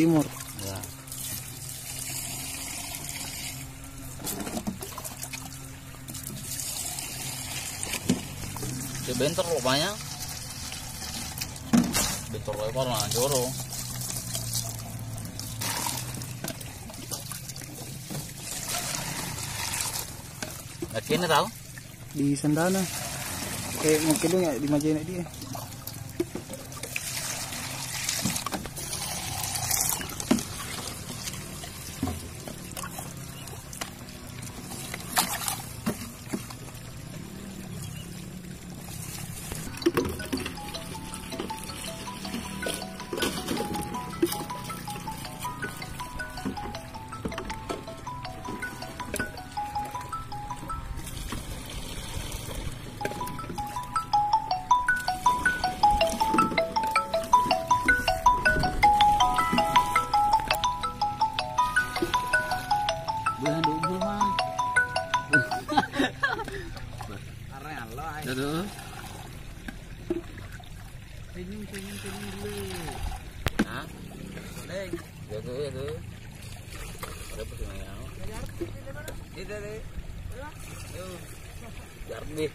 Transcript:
timur. Ya. Dia bentor rupanya. Bentor lebar lah joro. Kini tau? Di Sandana. Mungkin lu ya di Majene dia. Aduh. Pengen dulu. Hah? Jago itu. Ada pesan yang. Itu deh. Yuk. Jarbi.